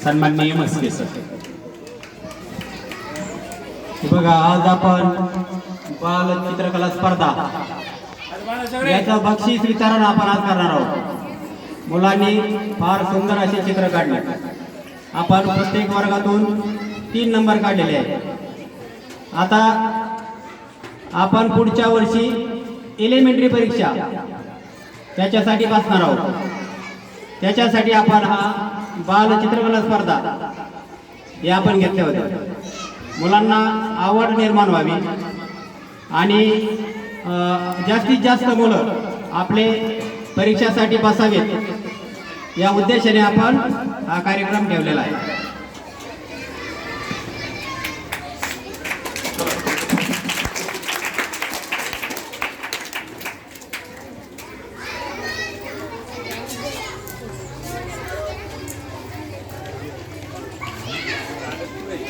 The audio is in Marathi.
सन्माननीय मस्के सर। बघा आज आपण बाल चित्रकला स्पर्धा याचं बक्षीस वितरण आपण आज करणार आहोत। मुलांनी फार सुंदर असे चित्र काढले। आपण प्रत्येक वर्गातून 3 नंबर काढलेले आहेत। आता आपण पुढच्या वर्षी एलिमेंटरी परीक्षा त्याच्यासाठी बसणार आहोत। त्याच्यासाठी आपण हा बाल चित्रकला स्पर्धा हे आपण घेतले होते। मुलांना आवड निर्माण व्हावी आणि जास्तीत जास्त मुलं आपले परीक्षेसाठी बसावेत या उद्देशाने आपण हा कार्यक्रम ठेवलेला आहे।